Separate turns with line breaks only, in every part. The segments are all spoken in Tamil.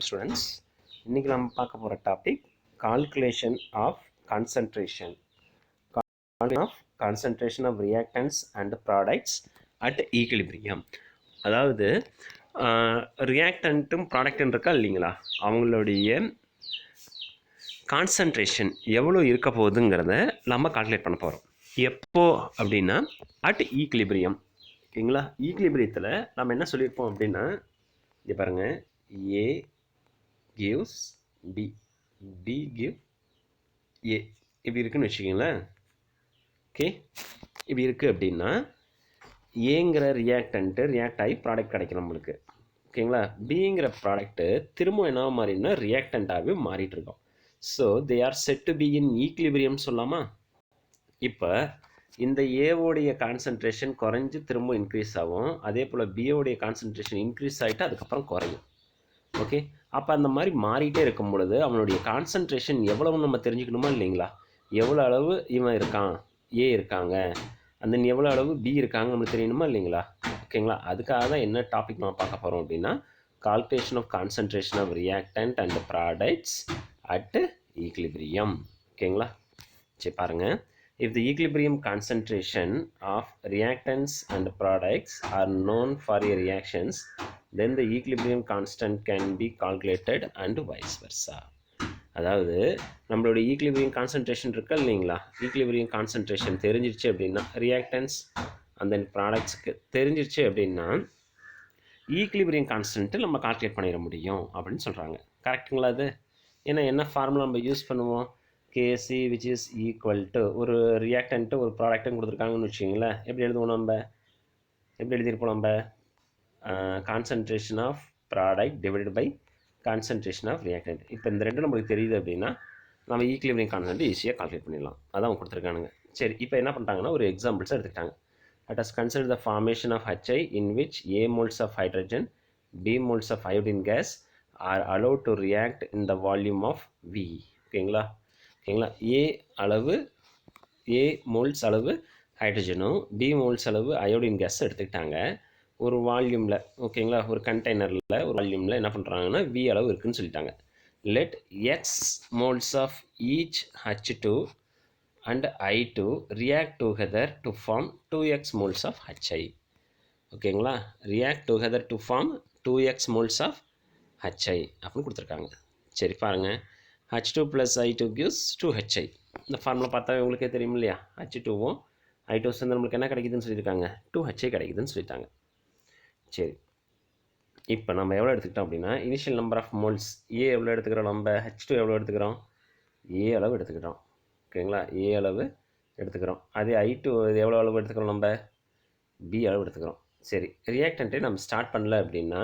Students, இன்னைக்கு நம்ம பார்க்க போகிற topic calculation of concentration of reactants and products at equilibrium. அதாவது ரியாக்டண்ட்டும் ப்ராடக்ட்டும் இருக்கா இல்லைங்களா, அவங்களுடைய கான்சன்ட்ரேஷன் எவ்வளோ இருக்க போகுதுங்கிறத நம்ம கால்குலேட் பண்ண போகிறோம். எப்போ அப்படின்னா அட் ஈக்லிபிரியம். ஓகேங்களா, ஈக்லிபிரியத்தில் நம்ம என்ன சொல்லியிருப்போம் அப்படின்னா, இங்கே பாருங்கள், ஏ gives B, B give A இப்படி இருக்குன்னு வச்சுக்கிங்களேன். ஓகே, இப்படி இருக்குது அப்படின்னா ஏங்கிற ரியாக்டன்ட்டு ரியாக்ட் ஆகி ப்ராடக்ட் கிடைக்கும் நம்மளுக்கு. ஓகேங்களா, பிங்கிற ப்ராடக்ட்டு திரும்ப என்ன மாறினா ரியாக்டண்ட்டாகவே மாறிட்டு இருக்கோம். So they are set to be in equilibrium சொல்லாமா. இப்போ இந்த ஏவோடைய கான்சன்ட்ரேஷன் குறைஞ்சி திரும்ப இன்க்ரீஸ் ஆகும், அதே போல் பியோடைய கான்சன்ட்ரேஷன் இன்க்ரீஸ் ஆகிட்டு அதுக்கப்புறம் குறையும். ஓகே, அப்போ அந்த மாதிரி மாறிட்டே இருக்கும் பொழுது அவனுடைய கான்சன்ட்ரேஷன் எவ்வளவு நம்ம தெரிஞ்சுக்கணுமா இல்லைங்களா. எவ்வளோ அளவு இவன் இருக்கான், ஏ இருக்காங்க, அந்த எவ்வளோ அளவு பி இருக்காங்க நம்மளுக்கு தெரியணுமா இல்லைங்களா. ஓகேங்களா, அதுக்காக தான் என்ன டாபிக் நம்ம பார்க்க போகிறோம் அப்படின்னா, calculation of concentration of reactant and products at equilibrium. ஓகேங்களா, சரி பாருங்கள். If the equilibrium concentration of reactants and products are known for a reactions, then the equilibrium constant can be calculated and vice versa. அதாவது நம்மளோட ஈக்லிபிரியம் கான்சன்ட்ரேஷன் இருக்கா இல்லைங்களா, ஈக்லிபிரியம் கான்சன்ட்ரேஷன் தெரிஞ்சிருச்சு அப்படின்னா ரியாக்டன்ஸ் அந்த ப்ராடக்ட்ஸுக்கு தெரிஞ்சிருச்சு அப்படின்னா ஈக்லிபிரியம் கான்ஸ்டன்ட்டு நம்ம கால்குலேட் பண்ணிட முடியும் அப்படின்னு சொல்கிறாங்க. கரெக்டுங்களா அது? ஏன்னா என்ன ஃபார்முலா நம்ம யூஸ் பண்ணுவோம், Kc which is equal to ஒரு ரியாக்டன்ட்டு ஒரு ப்ராடக்ட்டும் கொடுத்துருக்காங்கன்னு வச்சுக்கிங்களேன். எப்படி எழுதுவோம் நம்ம, எப்படி எழுதியிருப்போம் நம்ம, concentration of product divided by concentration of reactant. இப்போ இந்த ரெண்டும் நம்மளுக்கு தெரியுது அப்படின்னா நம்ம ஈக்லிபிரியம் கான்ஸ்டன்ட் ஈஸியாக கால்குலேட் பண்ணிடலாம். அதான் அவங்க கொடுத்துருக்கானுங்க. சரி, இப்போ என்ன பண்ணுறாங்கன்னா ஒரு எக்ஸாம்பிள்ஸ் எடுத்துக்கிட்டாங்க. Let us consider the formation of HI in which A moles of hydrogen, B moles of iodine gas are allowed to react in the volume of V. ஓகேங்களா, ஓகேங்களா, ஏ மோல்ஸ் அளவு ஹைட்ரஜனும் பி மோல்ஸ் அளவு அயோடின் கேஸ் எடுத்துக்கிட்டாங்க ஒரு வால்யூமில். ஓகேங்களா, ஒரு கண்டெய்னரில் ஒரு வால்யூமில் என்ன பண்ணுறாங்கன்னா வி அளவு இருக்குதுன்னு சொல்லிட்டாங்க. Let X moles of each H2 and I2 react together to form 2x moles of HI. ஓகேங்களா, react together to form 2x moles of HI அப்படின்னு கொடுத்துருக்காங்க. சரி பாருங்கள், H2 plus I2 gives 2HI. இந்த ஃபார்முலா பார்த்தா உங்களுக்கே தெரியும் இல்லையா, H2வும் I2 சேர்ந்து நம்மளுக்கு என்ன கிடைக்குதுன்னு சொல்லியிருக்காங்க, 2HI கிடைக்குதுன்னு சொல்லிட்டாங்க. சரி, இப்போ நம்ம எவ்வளோ எடுத்துக்கிட்டோம் அப்படின்னா இனிஷியல் நம்பர் ஆஃப் மோல்ஸ் ஏ எவ்வளோ எடுத்துக்கிறோம், நம்ம H2 எவ்வளோ எடுத்துக்கிறோம், ஏ அளவு எடுத்துக்கிட்டோம். ஓகேங்களா, ஏ அளவு எடுத்துக்கிறோம். அதே I2 எவ்வளோ அளவு எடுத்துக்கிறோம், நம்ம பி அளவு எடுத்துக்கிறோம். சரி, ரியாக்டன்ட்டே நம்ம ஸ்டார்ட் பண்ணல அப்படின்னா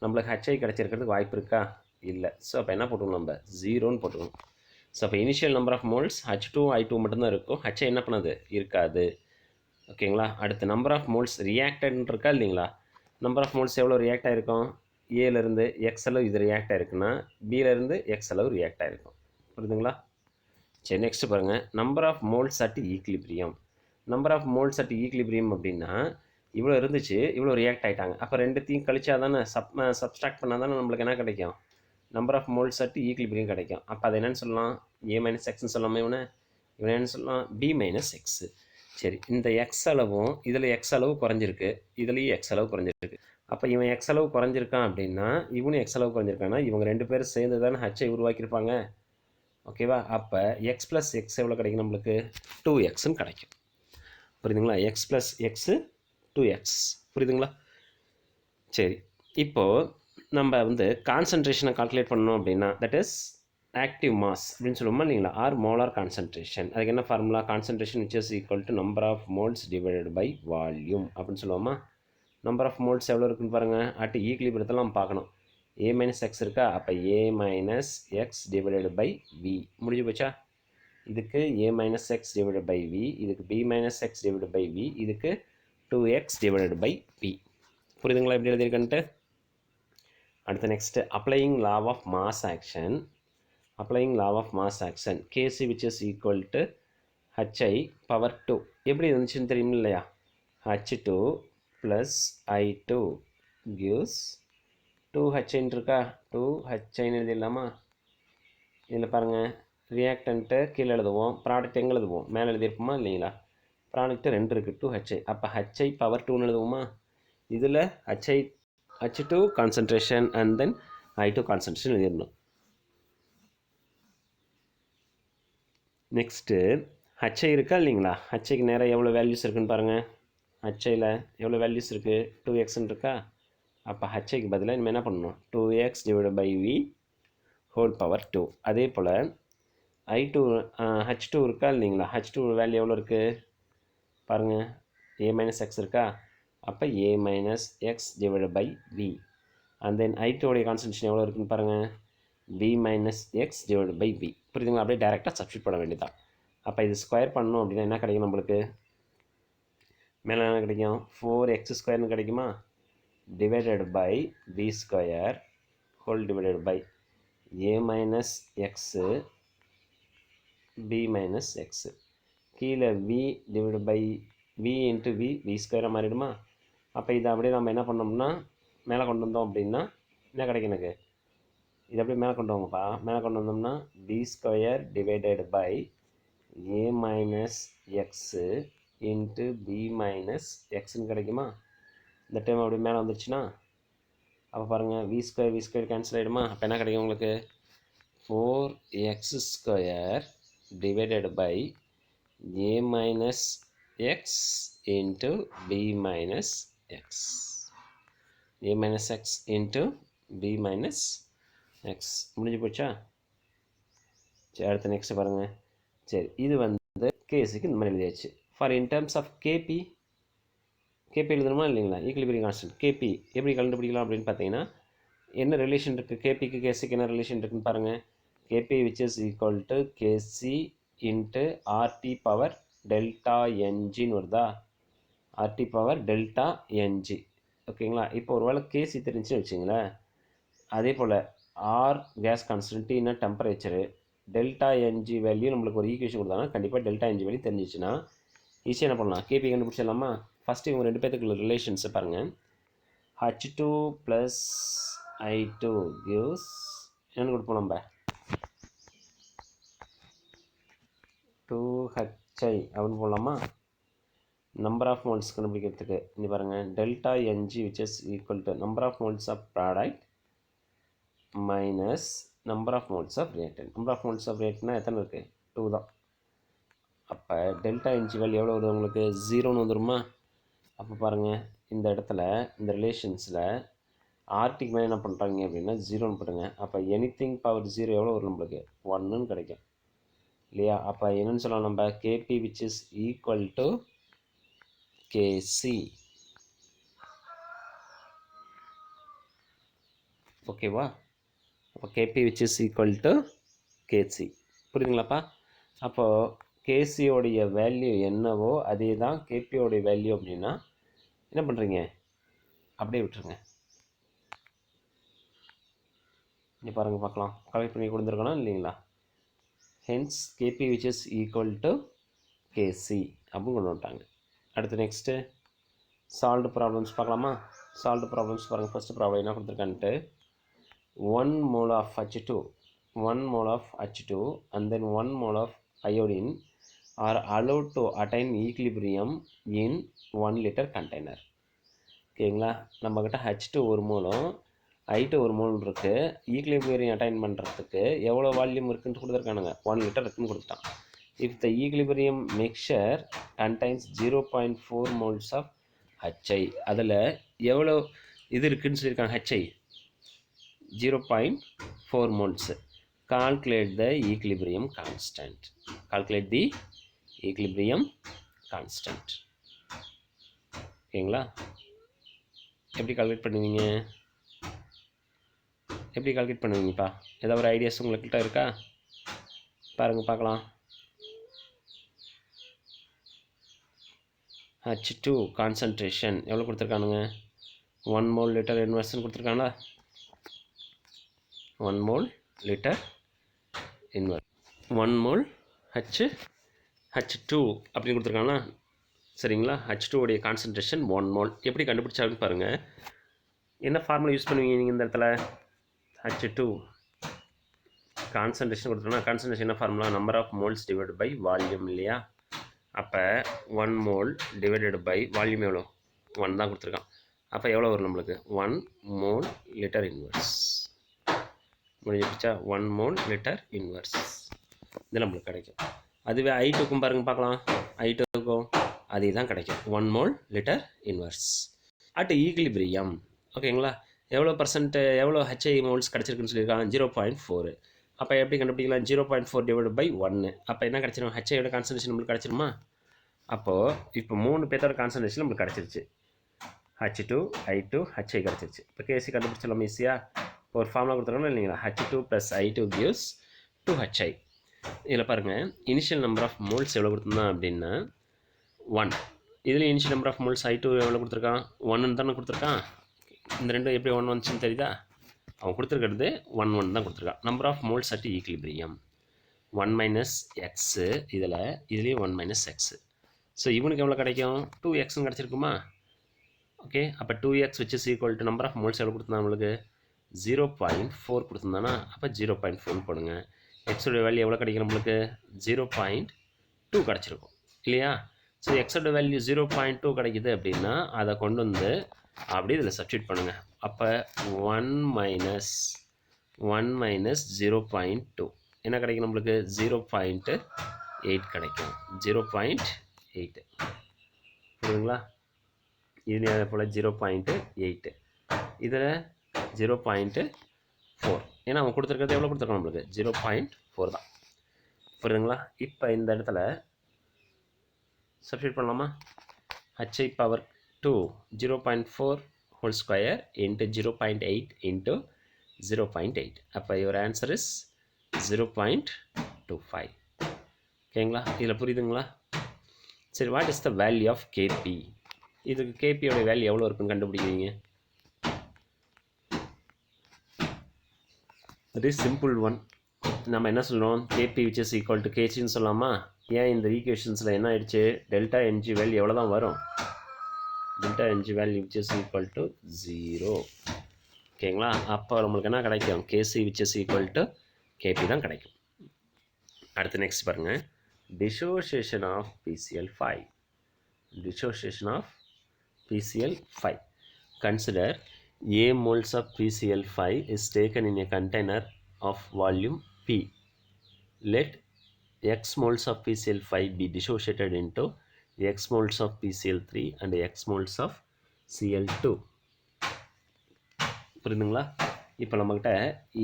நம்மளுக்கு HI கிடச்சிருக்கிறதுக்கு வாய்ப்பு இருக்கா, இல்லை. ஸோ அப்போ என்ன போட்டுக்கணும், நம்ம 0ன்னு போட்டுக்கணும். ஸோ அப்போ initial number of moles H2 I2 மட்டும்தான் இருக்கும், HI என்ன பண்ணது இருக்காது. ஓகேங்களா, அடுத்து நம்பர் ஆஃப் மோல்ஸ் ரியாக்டன்ட் இருக்கா இல்லைங்களா, நம்பர் ஆஃப் மோல்ஸ் எவ்வளோ ரியாக்ட் ஆகிருக்கும், ஏலேருந்து எக்ஸ் அளவு இது ரியாக்ட் ஆகிருக்குன்னா பியிலேருந்து எக்ஸ் அளவு ரியாக்ட் ஆகிருக்கும். புரியுதுங்களா. சரி, நெக்ஸ்ட் பாருங்கள், number of moles at equilibrium. Number of moles at equilibrium அப்படின்னா இவ்வளோ இருந்துச்சு, இவ்வளோ ரியாக்ட் ஆகிட்டாங்க. அப்போ ரெண்டுத்தையும் கழிச்சா தானே சப்ஸ்ட்ராக்ட் பண்ணால் தானே நம்மளுக்கு என்ன கிடைக்கும், number of moles at equilibrium கிடைக்கும். அப்போ அது என்னென்னு சொல்லலாம், ஏ மைனஸ் எக்ஸ்ன்னு சொல்லாமல் இவனை என்ன சொல்லலாம், பி மைனஸ் எக்ஸு. சரி, இந்த எக்ஸ் அளவும் இதில் எக்ஸ் அளவு குறைஞ்சிருக்கு, இதுலேயும் எக்ஸ் அளவு குறைஞ்சிருக்கு. அப்போ இவன் எக்ஸ் அளவு குறைஞ்சிருக்கான் அப்படின்னா இவனும் எக்ஸ் அளவு குறைஞ்சிருக்கான்னா இவங்க ரெண்டு பேரும் சேர்ந்து தானே HI உருவாக்கியிருப்பாங்க. ஓகேவா, அப்போ எக்ஸ் ப்ளஸ் எக்ஸ் எவ்வளோ கிடைக்கும் நம்மளுக்கு, 2xன்னு கிடைக்கும். புரியுதுங்களா, எக்ஸ் ப்ளஸ் எக்ஸு 2x. புரியுதுங்களா. சரி, இப்போது நம்ம கான்சன்ட்ரேஷனை கால்குலேட் பண்ணோம் அப்படின்னா தட் இஸ் ஆக்டிவ் மாஸ் அப்படின்னு சொல்லுவோமா இல்லைங்களா, ஆர் மோலார் கான்சன்ட்ரேஷன். அதுக்கு என்ன formula, concentration which is equal to number of moles divided by volume அப்படின்னு சொல்லுவோமா. நம்பர் ஆஃப் மோல்ஸ் எவ்வளோ இருக்குன்னு பாருங்கள், அட் ஈக்லிபிரியத்தில் நம்ம பார்க்கணும். ஏ மைனஸ் எக்ஸ் இருக்கா, அப்போ ஏ minus X divided by V. முடிஞ்சு போச்சா. இதுக்கு A minus X divided by V, இதுக்கு B minus X divided by V, இதுக்கு 2x டிவைடட் பை பி. புரியுதுங்களா எப்படி எழுதியிருக்கன்ட்டு. அடுத்து next applying law of mass action. Applying law of mass action Kc which is equal to HI power 2. எப்படி இருந்துச்சுன்னு தெரியும் இல்லையா, H2 plus I2 gives 2H இருக்கா, 2H எழுதிடலாமா? இதில் பாருங்கள், ரியாக்டன்ட்டு கீழே எழுதுவோம், ப்ராடக்ட் எங்கே எழுதுவோம், மேலே எழுதியிருப்போமா இல்லைங்களா? ப்ராடக்ட்டு 2 இருக்குது, 2H. அப்போ HI பவர் 2ன்னு எழுதுவோமா? இதில் H2 concentration and then I2 concentration எழுதிடணும். நெக்ஸ்ட்டு HI இருக்கா இல்லைங்களா? HIக்கு நேராக எவ்வளோ வேல்யூஸ் இருக்குதுன்னு பாருங்கள். HIயில் எவ்வளோ வேல்யூஸ் இருக்குது, 2xன்னு இருக்கா? அப்போ HIக்கு பதிலாக நம்ம என்ன பண்ணணும், 2x divide by v whole power 2. அதே போல் I2 H2 இருக்கா இல்லைங்களா? H2 வேல்யூ எவ்வளோ இருக்குது பாருங்கள், a மைனஸ் எக்ஸ் இருக்கா? அப்போ a minus X divide by v. And then I2 உடைய கான்சன்ட்ரேஷன் எவ்வளோ இருக்குன்னு பாருங்கள், v minus X divide by v. புரியுதுங்களா? அப்படியே டேரெக்டாக சப்ஸ்டியூட் பண்ண வேண்டியதான். அப்போ இது ஸ்கொயர் பண்ணணும் அப்படின்னா என்ன கிடைக்கும் நம்மளுக்கு? மேலே என்ன கிடைக்கும், 4x ஸ்கொயர்னு கிடைக்குமா? Divided by v square whole divided by a minus x b minus x. கீழே v divide by v into v ஸ்கொயராக மாறிடுமா? அப்போ இதை அப்படியே நம்ம என்ன பண்ணோம்னா மேலே கொண்டு வந்தோம் அப்படின்னா என்ன கிடைக்கும் எனக்கு? இதை அப்படியே மேலே கொண்டு வாங்கப்பா. மேலே கொண்டு வந்தோம்னா b square divided by a minus x into b minus எக்ஸ்ன்னு கிடைக்குமா? இந்த டைம் அப்படியே மேலே வந்துருச்சுன்னா அப்போ பாருங்கள், v ஸ்கொயர் கேன்சல் ஆகிடுமா? அப்போ என்ன கிடைக்கும் உங்களுக்கு? 4x square divided by a minus x into b minus x. a minus x into b minus x. முடிஞ்சு போச்சா? சரி, அடுத்த நெக்ஸ்ட் பாருங்கள். சரி, இது வந்து கேஸுக்கு இந்த மாதிரி எழுதியாச்சு. For in terms of KP எழுதணுமா இல்லைங்களா? ஈக்குலிபிரியம் கான்ஸ்டன்ட் கேபி எப்படி கண்டுபிடிக்கலாம் அப்படின்னு பார்த்தீங்கன்னா, என்ன ரிலேஷன் இருக்குது கேபிக்கு கேஸுக்கு என்ன ரிலேஷன் இருக்குதுன்னு பாருங்கள். KP which is equal to KC into RT power delta என்ஜின்னு வருதா? RT power delta NG. ஓகேங்களா? இப்போ ஒரு வேளை கேசி தெரிஞ்சுன்னு வச்சுங்களேன். அதே போல் ஆர் கேஸ் கான்ஸ்டன்ட், டீனா டெம்பரேச்சரு, டெல்டா என்ஜி வேல்யூ நம்மளுக்கு ஒரு ஈக்குவேஷன் கொடுத்தாங்கன்னா கண்டிப்பாக டெல்டா என்ஜி வேல்யூ தெரிஞ்சிச்சுன்னா ஈஸியாக என்ன பண்ணலாம், கேபி கண்டுபிடிச்சிடலாமா? ஃபஸ்ட்டு இவங்க ரெண்டு பேர்த்துக்குள்ள ரிலேஷன்ஸை பாருங்கள். H2 ப்ளஸ் I2 gives என்ன கொடுப்போம் நம்ம? 2HI அப்படின்னு போடலாமா? நம்பர் ஆஃப் மோல்ஸ் கண்டுபிடிக்கிறதுக்கு இங்கே பாருங்கள், delta NG which is equal to number of moles of product minus number of moles of reactant. Number of moles of ரியாக்டன்ட்னா எத்தனை இருக்குது? 2 தான். அப்போ டெல்டா என்ஜி வேல்யூ எவ்வளோ வருது உங்களுக்கு? 0ன்னு வந்துடுமா? அப்போ பாருங்கள், இந்த இடத்துல இந்த ரிலேஷன்ஸில் ஆர்டிக்கு மேலே என்ன பண்ணுறாங்க அப்படின்னா 0ன்னு போட்டுங்க. அப்போ எனிதிங் பவர் 0 எவ்வளோ வரும் நம்மளுக்கு? 1ன்னு கிடைக்கும் இல்லையா? அப்போ என்னென்னு சொல்லலாம் நம்ம? KP which is equal to KC. ஓகேவா? அப்போ KP which is equal to KC. புரியுதுங்களாப்பா? அப்போது கேசியோடைய வேல்யூ என்னவோ அதே தான் கேபியோடைய வேல்யூ அப்படின்னா என்ன பண்ணுறீங்க? அப்படியே விட்டுருங்க. இங்கே பாருங்கள், பார்க்கலாம். கலெக்ட் பண்ணி கொடுத்துருக்கணும் இல்லைங்களா? Hence KP which is equal to KC அப்படின்னு கொண்டு வந்துட்டாங்க. அடுத்து நெக்ஸ்ட்டு சால்வ்டு ப்ராப்ளம்ஸ் பார்க்கலாமா? சால்வ்டு ப்ராப்ளம்ஸ் பாருங்கள். ஃபஸ்ட்டு ப்ராப்ளம் என்ன கொடுத்துருக்கான்ட்டு, 1 mole of H2 and then 1 mole of iodine are allowed to attain equilibrium in 1 liter container. ஓகேங்களா? நம்மக்கிட்ட H2 ஒரு மோலும் I2 ஒரு மோல் இருக்குது. ஈக்குலிபிரியம் அட்டைன் பண்ணுறதுக்கு எவ்வளோ வால்யூம் இருக்குன்னு கொடுத்துருக்கானுங்க? 1 லிட்டர் இருக்குன்னு கொடுத்துட்டான். If the equilibrium mixture contains 0.4 moles of HI, அதில் எவ்வளோ இது இருக்குதுன்னு சொல்லியிருக்காங்க? HI 0.4 moles. Calculate the equilibrium constant. ஓகேங்களா? எப்படி கால்குலேட் பண்ணுவீங்கப்பா? ஏதாவது ஒரு ஐடியாஸ் உங்கள்கிட்ட இருக்கா? பாருங்கள், பார்க்கலாம். H2 கான்சன்ட்ரேஷன் எவ்வளோ கொடுத்துருக்கானுங்க? 1 mole liter இன்வெர்ஸ்ன்னு கொடுத்துருக்காங்களா? 1 mole liter inverse 1 mole H2 அப்படின்னு கொடுத்துருக்காங்களா? சரிங்களா? H2 உடைய கான்சன்ட்ரேஷன் 1 mole. எப்படி கண்டுபிடிச்சாருன்னு பாருங்கள். என்ன ஃபார்முலா யூஸ் பண்ணுவீங்க நீங்கள் இந்த இடத்துல? H2 கான்சன்ட்ரேஷன் கொடுத்துட்டோம்னா கான்சன்ட்ரேஷன் என்ன formula? Number of moles divide by volume இல்லையா? அப்போ 1 மோல் டிவைடட் பை வால்யூம் எவ்வளோ? 1 தான் கொடுத்துருக்கான். அப்போ எவ்வளோ வரும் நம்மளுக்கு? 1 மோல் லிட்டர் இன்வர்ஸ். முடிஞ்சிடுச்சா? 1 மோல் லிட்டர் இன்வர்ஸ் இது நம்மளுக்கு கிடைக்கும். அதுவே I2க்கும் பாருங்கள் பார்க்கலாம். I2க்கும் அதே தான் கிடைக்கும். 1 mole litre inverse at equilibrium. ஓகேங்களா? எவ்வளோ பர்சன்ட் எவ்வளோ HI மோல்ஸ் கிடச்சிருக்குன்னு சொல்லியிருக்காங்க? 0.4. அப்போ எப்படி கண்டுபிடிக்கலாம்? 0.4 டிவைட் பை 1. அப்போ என்ன கிடச்சிரும்? HIயோட கான்சன்ட்ரேஷன் நம்மளுக்கு கிடச்சிருமா? அப்போது இப்போ 3 பேர்த்தோட கான்சன்ட்ரேஷன் நம்மளுக்கு கிடச்சிருச்சு. H2 I2 HI கிடச்சிருச்சு. இப்போ கேசி கண்டுபிடிச்சிடலாம் ஈஸியாக. ஒரு ஃபார்முலா கொடுத்துருக்கோம் இல்லைங்களா? H2 + I2 gives 2HI. இதில் பாருங்கள், இனிஷியல் நம்பர் ஆஃப் மோல்ஸ் எவ்வளோ கொடுத்துருந்தான் அப்படின்னா 1. இதில் initial number of moles I2 எவ்வளோ கொடுத்துருக்கான்? 1 தானே கொடுத்துருக்கான். இந்த ரெண்டும் எப்படி 1 வந்துச்சுன்னு தெரியுதா? அவன் கொடுத்துருக்கிறது 1 தான் கொடுத்துருக்கான். Number of moles at equilibrium 1 - x. இதுலேயும் 1 - x. ஸோ இவனுக்கு எவ்வளோ கிடைக்கும்? 2x கிடச்சிருக்குமா? ஓகே, அப்போ 2x which is equal to number of moles எவ்வளோ கொடுத்துருந்தான் நம்மளுக்கு? 0.4 கொடுத்துருந்தானா? அப்போ 0.4 போடுங்க. எக்ஸோட வேல்யூ எவ்வளோ கிடைக்கும் நம்மளுக்கு? 0.2 கிடச்சிருக்கும் இல்லையா? ஸோ எக்ஸோட வேல்யூ 0.2 கிடைக்குது அப்படின்னா அதை கொண்டு வந்து அப்படி இதில் சப்ஸ்டியூட் பண்ணுங்கள். அப்போ 1 - 0.2 என்ன கிடைக்கும் நம்மளுக்கு? 0.8 கிடைக்கும். 0.8 புரியுதுங்களா? இதுலேயும் அதே போல் 0.8, இதில் 0.4. ஏன்னா அவன் கொடுத்துருக்கிறது எவ்வளோ கொடுத்துருக்கான் நம்மளுக்கு? 0.4 தான். புரியுதுங்களா? இப்போ இந்த இடத்துல சப்ஸ்டியூட் பண்ணலாமா? HI power 2 0.4 whole square into 0.8 into 0.8. அப்போ யுவர் ஆன்சர் இஸ் 0.25. ஓகேங்களா? இதில் புரியுதுங்களா? சரி, what is the value of KP? இதுக்கு KPயோட வேல்யூ எவ்வளோ இருக்குன்னு கண்டுபிடிக்கிறீங்க? அது சிம்பிள் ஒன். நம்ம என்ன சொல்கிறோம்? KP which is equal to KCன்னு சொல்லலாமா? ஏன் இந்த ஈக்குவேஷன்ஸில் என்ன ஆயிடுச்சு? டெல்டா NG வேல்யூ எவ்வளோ தான் வரும்? Delta NG value which is equal to 0. ஓகேங்களா? அப்போ நம்மளுக்கு என்ன கிடைக்கும்? KC which is equal to KP தான் கிடைக்கும். அடுத்து நெக்ஸ்ட் பாருங்கள், dissociation of PCl5. Dissociation of PCl5. Consider A moles of PCl5 is taken in a container of volume P. Let X moles of PCl5 be dissociated into X moles of PCl3 and X moles of Cl2. புரியுதுங்களா? இப்போ நம்மக்கிட்ட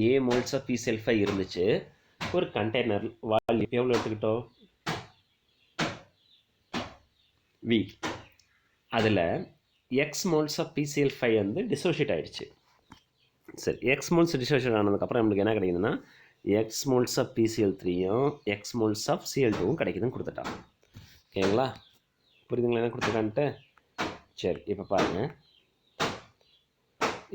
A moles of PCl5 இருந்துச்சு. ஒரு கண்டெய்னர் வால்யூம் எவ்வளோ எடுத்துக்கிட்டோம்? V. அதில் X moles of PCl5 வந்து டிசோஷியேட் ஆகிடுச்சு. சரி, X moles டிசோஷியேட் ஆனதுக்கப்புறம் நம்மளுக்கு என்ன கிடைக்குதுன்னா X moles of PCl3யும் X moles of Cl2வும் கிடைக்குதுன்னு கொடுத்துட்டான். ஓகேங்களா? புரியுதுங்களா என்ன கொடுத்துட்டான்ட்டு? சரி, இப்போ பாருங்கள்.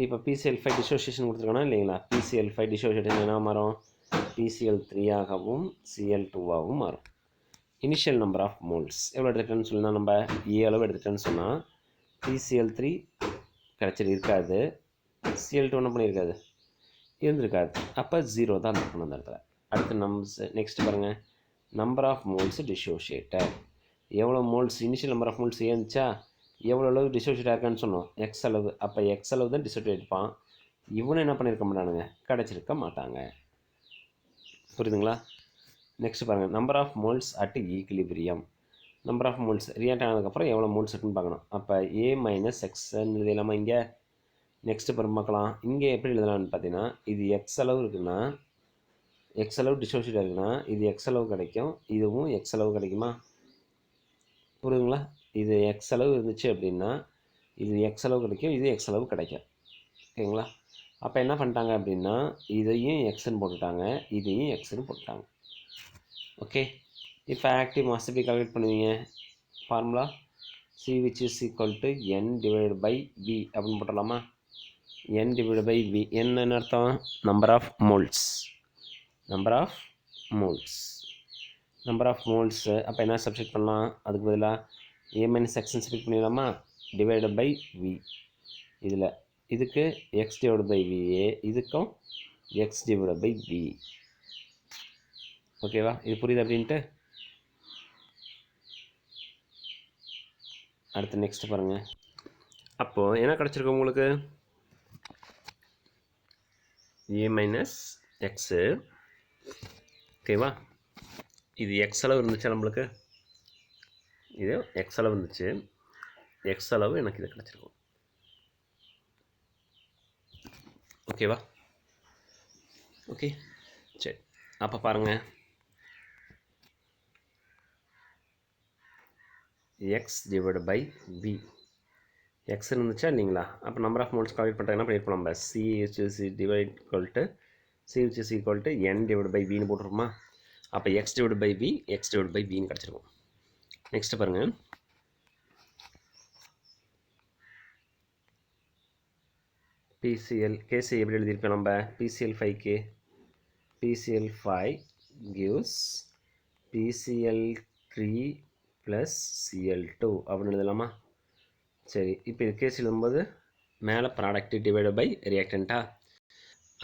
இப்போ PCl5 டிசோஷியேஷன் கொடுத்துருக்கானா இல்லைங்களா? PCl5 டிசோஷியேஷன் என்ன மாறும்? PCl3ஆகவும் Cl2ஆகவும் மாறும். இனிஷியல் நம்பர் ஆஃப் மோல்ஸ் எவ்வளோ எடுத்துக்கிட்டேன்னு சொன்னால் நம்ம ஏ அளவு எடுத்துக்கிட்டேன்னு சொன்னால் PCl3 இருக்காது, Cl2 என்ன பண்ணியிருக்காது? இருந்திருக்காது. அப்போ 0 தான் இருக்கணும் அந்த இடத்துல. அடுத்து நெக்ஸ்ட் பாருங்கள், நம்பர் ஆஃப் மோல்ஸ் டிசோஷியேட்டட். எவ்வளோ moles initial number of moles ஏந்துச்சா? எவ்வளோ அளவு டிசோஷியேட் ஆயிருக்கான்னு சொன்னோம்? எக்ஸ் அளவு. அப்போ எக்ஸ் அளவு தான் டிசோஷியேட் இருப்பான். இவனும் என்ன பண்ணியிருக்க மாட்டானுங்க? கிடச்சிருக்க மாட்டாங்க. புரியுதுங்களா? நெக்ஸ்ட் பாருங்கள், number of moles at equilibrium. Number of moles react ஆனதுக்கப்புறம் எவ்வளோ மோல்ஸ் இருக்குன்னு பார்க்கணும். அப்போ A - Xன்னு எழுதலாமா இங்கே? நெக்ஸ்ட்டு பிறகு பார்க்கலாம். இங்கே எப்படி எழுதலாம்னு பார்த்தீங்கன்னா, இது எக்ஸ் அளவு இருக்குன்னா, எக்ஸ் அளவு டிசோஷியேட் இருக்குன்னா இது எக்ஸ் அளவு கிடைக்கும், இதுவும் எக்ஸ் அளவு கிடைக்குமா? புரியுதுங்களா? இது எக்ஸ் அளவு இருந்துச்சு அப்படின்னா இது எக்ஸ் அளவு கிடைக்கும், இது எக்ஸ் அளவு கிடைக்கும். ஓகேங்களா? அப்போ என்ன பண்ணிட்டாங்க அப்படின்னா இதையும் எக்ஸ்ன்னு போட்டுட்டாங்க, இதையும் எக்ஸ்ன்னு போட்டுட்டாங்க. ஓகே, இப்போ ஆக்டிவ் மாஸ் எப்படி கால்குலேட் பண்ணுவீங்க? Formula C which is equal to N divided by V அப்படின்னு போட்டலாமா? N divided by V என்னன்னு அர்த்தம்? Number of moles. Number of moles. Number of moles. அப்போ என்ன சப்ஸ்டிட் பண்ணலாம்? அதுக்கு பதிலாக A - Xன்னு சப்ஸ்டிட் பண்ணிடலாமா? Divided by V. இதில் இதுக்கு எக்ஸ் டிவைட் பை விஏ, இதுக்கும் எக்ஸ் டிவைட் பை வி. ஓகேவா? இது புரியுது அப்படின்ட்டு. அடுத்து நெக்ஸ்ட் பாருங்கள். அப்போது என்ன கிடச்சிருக்கு உங்களுக்கு? ஏ மைனஸ் எக்ஸு. ஓகேவா? இது எக்ஸ் அளவு இருந்துச்சு நம்மளுக்கு, இது எக்ஸ் அளவு இருந்துச்சு. எக்ஸ் அளவு எனக்கு இது கிடச்சிருக்கும். ஓகேவா? ஓகே, சரி. அப்போ பாருங்கள், x divide by B. X இருந்துச்சா இல்லைங்களா? அப்போ நம்பர் ஆஃப் மோல்ஸ் கால்குலேட் பண்ணுறது என்ன பண்ணியிருப்போம் நம்ம? C divide equal to N divide by பின்னு போட்டுருமா? அப்போ X divide by B, X divide by பின்னு கிடச்சிருக்கும். நெக்ஸ்ட் பாருங்கள், PCl கேசி எப்படி எழுதியிருப்போம் நம்ம? PCl5K. PCl5 gives PCl3 plus Cl2 அப்படின்னு எழுதலாமா? சரி, இப்போ இது கேஸ் எழுதும்போது மேலே ப்ராடக்ட் டிவைட் பை ரியாக்டண்ட்டா?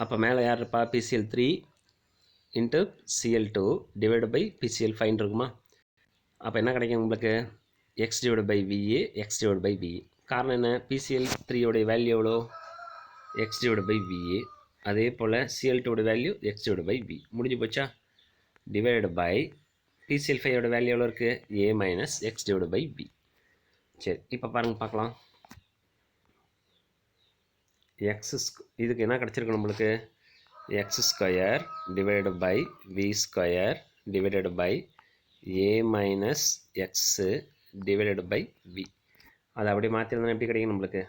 அப்போ மேலே யார் இருப்பா? PCl3 into Cl2 divide by PCl5 இருக்குமா? அப்போ என்ன கிடைக்கும் உங்களுக்கு? X divide by VA, X divide by VA. காரணம் என்ன? PCl3 வேல்யூ எவ்வளோ? X divide by VA. அதே போல் Cl2 value X divide by V. முடிஞ்சு போச்சா? டிவைட் பை PCl5 வேல்யூ எவ்வளோ இருக்குது? A minus X divide by V. சரி, இப்போ பாருங்கள் பார்க்கலாம். இதுக்கு என்ன கிடச்சிருக்கு நம்மளுக்கு? X square divide by V square divided by A minus X divided by V. அதை அப்படி மாற்றிருந்தோன்னா எப்படி கிடைக்கும் நம்மளுக்கு?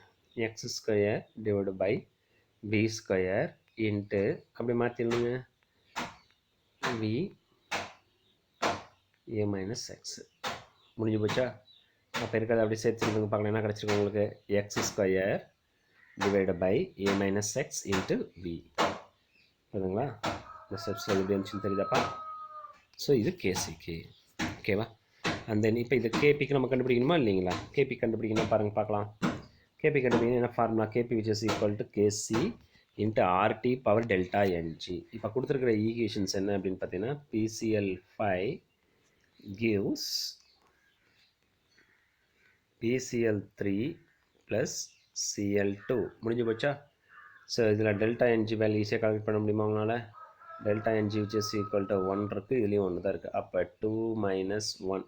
X square divide by V square into அப்படி மாற்றிருந்தோங்க வி ஏ மைனஸ் எக்ஸு. முடிஞ்சு போச்சா? அப்போ இருக்கிறத அப்படி சேர்த்துருக்குங்க. பார்க்கலாம் என்ன கிடச்சிருக்கு உங்களுக்கு? X square divide by A minus x into V. புரியுதுங்களா? இந்த ஸ்டெப்ஸில் எப்படி இருந்துச்சுன்னு தெரியுதாப்பா? ஸோ இது கேசிக்கு. ஓகேவா? அண்ட் தென் இப்போ இது கேபிக்கு நம்ம கண்டுபிடிக்கணுமா இல்லைங்களா? கேபி கண்டுபிடிக்கணும். பாருங்கள் பார்க்கலாம். கேபி கண்டுபிடிக்கணும். என்ன formula? KP which is equal to KC into RT power delta NG. இப்போ கொடுத்துருக்கிற ஈக்குவேஷன்ஸ் என்ன அப்படின்னு பார்த்தீங்கன்னா, PCl5 gives PCl3 plus Cl2. முடிஞ்சு போச்சா? ஸோ இதில் டெல்டா என்ஜி வேல்யூ ஈஸியாக கால்குலேட் பண்ண முடியுமா உங்களால்? Delta NG which is equal to 1 இருக்குது, இதுலேயும் 1 தான் இருக்குது. அப்போ 2 மைனஸ் 1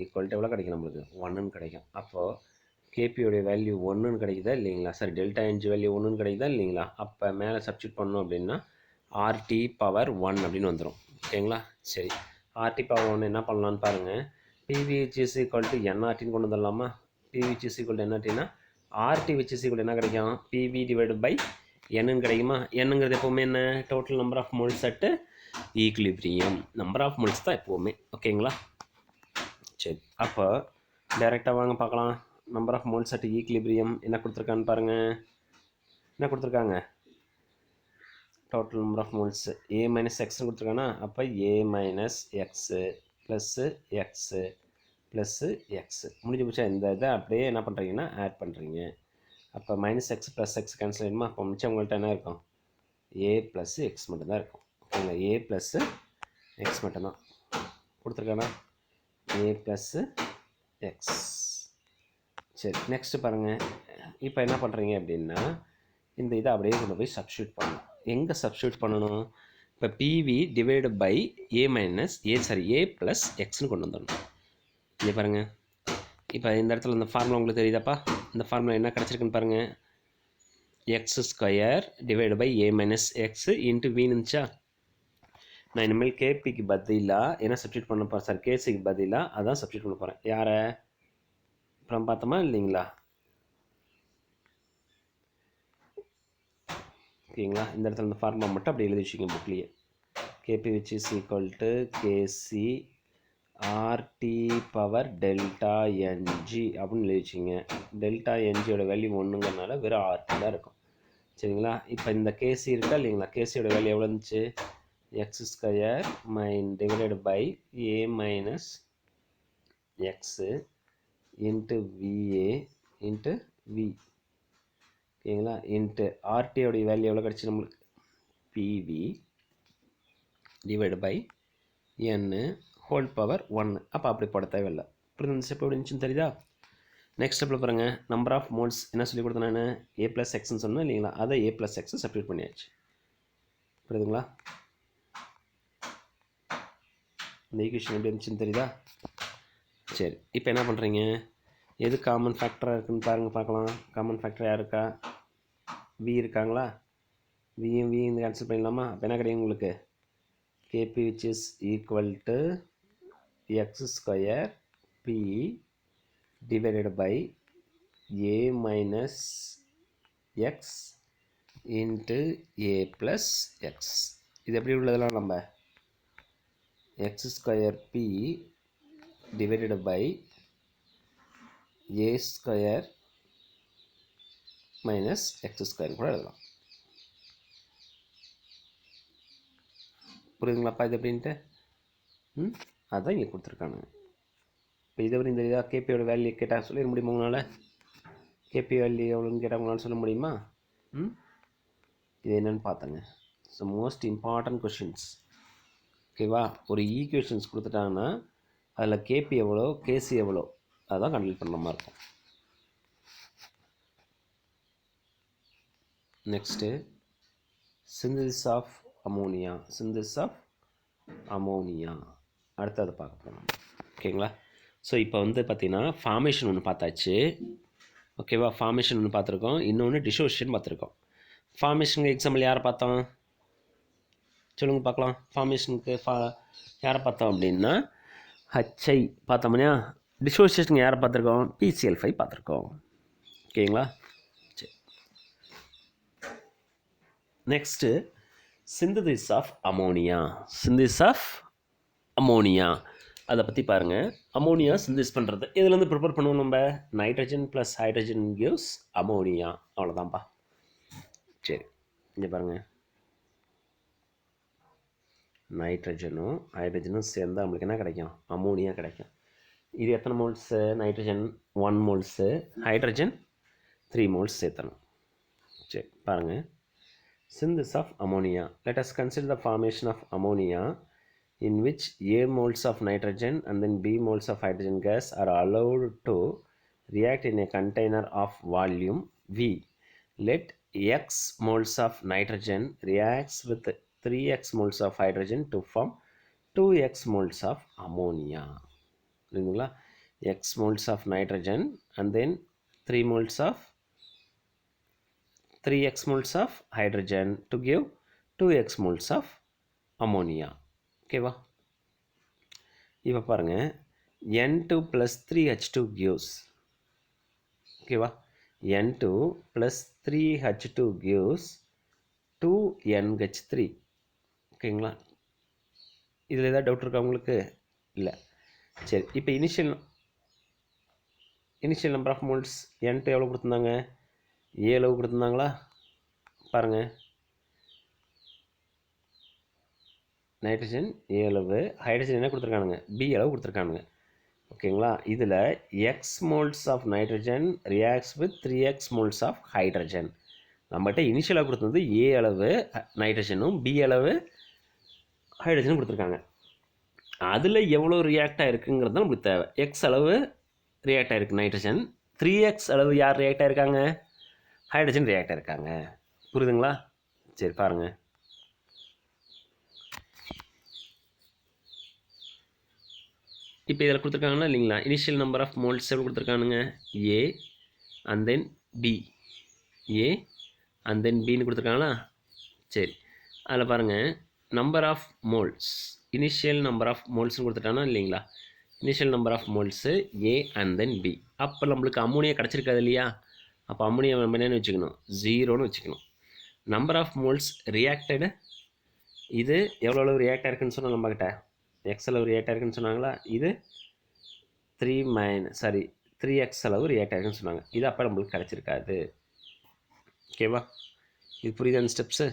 ஈக்குவல் டு எவ்வளோ கிடைக்கும் நம்மளுக்கு? 1ன்னு கிடைக்கும். அப்போது கேபியோடைய வேல்யூ 1ன்னு கிடைக்குதா இல்லைங்களா? சாரி, டெல்டா என்ஜி வேல்யூ 1ன்னு கிடைக்குதா இல்லைங்களா? அப்போ மேலே சப்ஸ்டியூட் பண்ணோம் அப்படின்னா ஆர்டி பவர் 1 அப்படின்னு வந்துடும். ஓகேங்களா? சரி, ஆர்டி பவர் 1 என்ன பண்ணலான்னு பாருங்கள். PV which is equal to என்ஆர்டின்னு கொண்டு வந்துடலாமா? PV which is equal to என்ஆர்டினா ஆர்டி விச் இஸ் ஈக்குவல் என்ன கிடைக்கும்? பிவி டிவைடு பை என்னன்னு கிடைக்குமா? என்னங்கிறது எப்போவுமே என்ன? Total number of moles at equilibrium. Number of moles தான் எப்போவுமே. ஓகேங்களா? சரி, அப்போ டைரெக்டாக வாங்க பார்க்கலாம். Number of moles at equilibrium என்ன கொடுத்துருக்கான்னு பாருங்கள். என்ன கொடுத்துருக்காங்க? Total number of moles a minus எக்ஸ்னு கொடுத்துருக்காங்கன்னா, அப்போ ஏ minus x plus x plus x. முடிஞ்சு போச்சா? இந்த இதை அப்படியே என்ன பண்ணுறீங்கன்னா ஆட் பண்ணுறீங்க. அப்போ minus x plus x cancel ஆகிடுமா? அப்போ மிச்சம் உங்கள்கிட்ட என்ன இருக்கும்? ஏ ப்ளஸ்ஸு எக்ஸ் மட்டும்தான் இருக்கும். ஓகேங்களா? ஏ ப்ளஸ்ஸு எக்ஸ் மட்டும்தான் கொடுத்துருக்கானா? ஏ ப்ளஸ்ஸு எக்ஸ். சரி, நெக்ஸ்ட்டு பாருங்கள். இப்போ என்ன பண்ணுறீங்க அப்படின்னா, இந்த இதை அப்படியே கொண்டு போய் சப்ஸ்டியூட் பண்ணணும். எங்கே சப்ஸ்டியூட் பண்ணணும்? இப்போ PV divide by A minus A plus எக்ஸ்னு கொண்டு வந்துடணும். இங்கே பாருங்கள். இப்போ இந்த இடத்துல இந்த ஃபார்முலா உங்களுக்கு தெரியுதாப்பா? இந்த ஃபார்முலா என்ன கிடச்சிருக்குன்னு பாருங்கள். X square divide by A minus x into வின்னு இருந்துச்சா? நான் இனிமேல் கேபிக்கு பதிலாக என்ன சப்ஸ்டியூட் பண்ண போகிறேன்? சார், கேசிக்கு பதிலாக அதான் சப்ஸ்டியூட் பண்ண போகிறேன். யாரை? அப்புறம் பார்த்தோமா இல்லைங்களா? ஓகேங்களா? இந்த இடத்துல இந்த ஃபார்முலா மட்டும் அப்படி எழுதி வச்சுக்கோங்க புக்லேயே. KP which is equal to KC RT power delta NG அப்படின்னு எழுதி வச்சுங்க. டெல்டா என்ஜியோட வேல்யூ 1ங்கிறனால வெறும் ஆர்டி தான் இருக்கும். சரிங்களா? இப்போ இந்த கேசி இருக்கா இல்லைங்களா? கேசியோட வேல்யூ எவ்வளோ இருந்துச்சு? X square divided by A minus x into VA into V. ஓகேங்களா இன்ட்டு ஆர்டியோடைய வேல்யூ எவ்வளோ கிடச்சி நம்மளுக்கு PV divide by n whole power 1. அப்போ அப்படி போட தேவையில்லை. அப்புறம் இந்த ஸ்டெப் எப்படி இருந்துச்சுன்னு தெரியுதா? நெக்ஸ்ட் ஸ்டெப்பில் பாருங்கள், நம்பர் ஆஃப் மோல்ஸ் என்ன சொல்லி கொடுத்தேன் நான் a + xன்னு சொன்னேன் இல்லைங்களா, அதை a + x சப்ஸ்டியூட் பண்ணியாச்சு. புரியுதுங்களா? இந்த ஈக்குவேஷன் எப்படி இருந்துச்சுன்னு தெரியுதா? சரி, இப்போ என்ன பண்ணுறீங்க, எது காமன் ஃபேக்டராக இருக்குதுன்னு பாருங்கள், பார்க்கலாம். காமன் ஃபேக்டர் யார் இருக்கா? v இருக்காங்களா? வியும் இந்த கேன்சல் பண்ணிடலாமா? அப்போ என்ன கிடைக்கும் உங்களுக்கு? kp which is equal to x square p divided by a minus x into a plus x. இது எப்படி உள்ளதெல்லாம் நம்ம x square p divided by a square minus x square கூட எழுதலாம். புரியுதுங்களாப்பா இது எப்படின்ட்டு? அதுதான் இங்கே கொடுத்துருக்கானுங்க. இப்போ இதை வரையும் தெரியுதா? கேபியோட வேல்யூ கேட்டால் சொல்லிட முடியுமா உங்களால்? கேபி வேல்யூ எவ்வளோன்னு கேட்டால் உங்களால் சொல்ல முடியுமா? இது என்னென்னு பார்த்தங்க. So most important questions. ஓகேவா? ஒரு ஈக்குவேஷன்ஸ் கொடுத்துட்டாங்கன்னா அதில் கேபி எவ்வளோ, கேசி எவ்வளோ, அதான் கன்வெர்ட் பண்ணுற மாதிரி இருக்கும். Next synthesis of ammonia. Synthesis of ammonia அடுத்தது பார்க்க போகிறோம். ஓகேங்களா? ஸோ இப்போ வந்து பார்த்திங்கன்னா ஃபார்மேஷன் ஒன்று பார்த்தாச்சு. ஓகேவா? ஃபார்மேஷன் ஒன்று பார்த்துருக்கோம், இன்னொன்று டிசோசியேஷன் பார்த்துருக்கோம். ஃபார்மேஷனுக்கு எக்ஸாம்பிள் யாரை பார்த்தோம் சொல்லுங்கள் பார்க்கலாம். ஃபார்மேஷனுக்கு யாரை பார்த்தோம் அப்படின்னா ஹச்ஐ பார்த்தோம்னா, டிசோசியேஷனுக்கு யாரை பார்த்துருக்கோம்? PCl5 பார்த்துருக்கோம். ஓகேங்களா? சரி, next synthesis of ammonia. Synthesis of ammonia அதை பற்றி பாருங்கள். அமோனியா சிந்தசிஸ் பண்ணுறது இதுலேருந்து ப்ரிப்பேர் பண்ணுவோம் நம்ம. Nitrogen plus hydrogen gives ammonia. அவ்வளோதான்ப்பா. சரி, இங்கே பாருங்கள், நைட்ரஜனும் ஹைட்ரஜனும் சேர்ந்து நம்மளுக்கு என்ன கிடைக்கும்? அமோனியா கிடைக்கும். இது எத்தனை moles? Nitrogen 1 moles, hydrogen 3 moles சேர்த்தணும். சரி, பாருங்கள். Synthesis of ammonia. Let us consider the formation of ammonia in which A moles of nitrogen and then B moles of hydrogen gas are allowed to react in a container of volume V. Let X moles of nitrogen reacts with 3X moles of hydrogen to form 2X moles of ammonia. X moles of nitrogen and then 3 moles of 3x moles of hydrogen to give 2x moles of ammonia. ஓகேவா? இப்போ பாருங்கள், N2 plus 3H2 gives, ஓகேவா, N2 plus 3H2 gives 2NH3. ஓகேங்களா? இதில் ஏதாவது டவுட் இருக்கா உங்களுக்கு? இல்லை. சரி, இப்போ initial number of moles N2 எவ்வளோ கொடுத்துருந்தாங்க? 7 கொடுத்துருந்தாங்களா? பாருங்கள், நைட்ரஜன் 7, ஹைட்ரஜன் என்ன கொடுத்துருக்கானுங்க? B அளவு கொடுத்துருக்கானுங்க. ஓகேங்களா? இதில் X moles of nitrogen reacts with 3X moles of hydrogen. நம்மகிட்ட இனிஷியலாக கொடுத்தது A அளவு நைட்ரஜனும் B அளவு ஹைட்ரஜனும் கொடுத்துருக்காங்க. அதில் எவ்வளோ ரியாக்ட் ஆகிருக்குங்கிறது தான் நம்மளுக்கு தேவை. X அளவு ரியாக்ட் ஆகிருக்கு நைட்ரஜன், 3X அளவு யார் ரியாக்ட் ஆகிருக்காங்க? ஹைட்ரஜன் ரியாக்ட் ஆகிருக்காங்க. புரியுதுங்களா? சரி, பாருங்கள். இப்போ இதில் கொடுத்துருக்காங்கன்னா இல்லைங்களா, இனிஷியல் நம்பர் ஆஃப் மோல்ஸ் எவ்வளோ கொடுத்துருக்கானுங்க? A and then B, A and then Bன்னு கொடுத்துருக்காங்களா? சரி, அதில் பாருங்கள், number of moles, initial number of மோல்ஸ்னு கொடுத்துட்டானா இல்லைங்களா? Initial number of moles A and then B. அப்போ நம்மளுக்கு அமோனியா கிடச்சிருக்காது இல்லையா? அப்போ அமோனியா நம்ம என்னென்னு வச்சுக்கணும்? 0ன்னு வச்சுக்கணும். நம்பர் ஆஃப் மோல்ஸ் ரியாக்டடு, இது எவ்வளோ ரியாக்ட் ஆயிருக்குன்னு சொன்னோம் நம்மக்கிட்ட? எக்ஸ் அளவு ரியாக்ட் ஆயிருக்குன்னு சொன்னாங்களா? இது 3x அளவு ரியாக்ட் ஆயிருக்குன்னு சொன்னாங்க. இது அப்போ நம்மளுக்கு கிடச்சிருக்காது. ஓகேவா? இது புரியுதா அந்த ஸ்டெப்ஸு?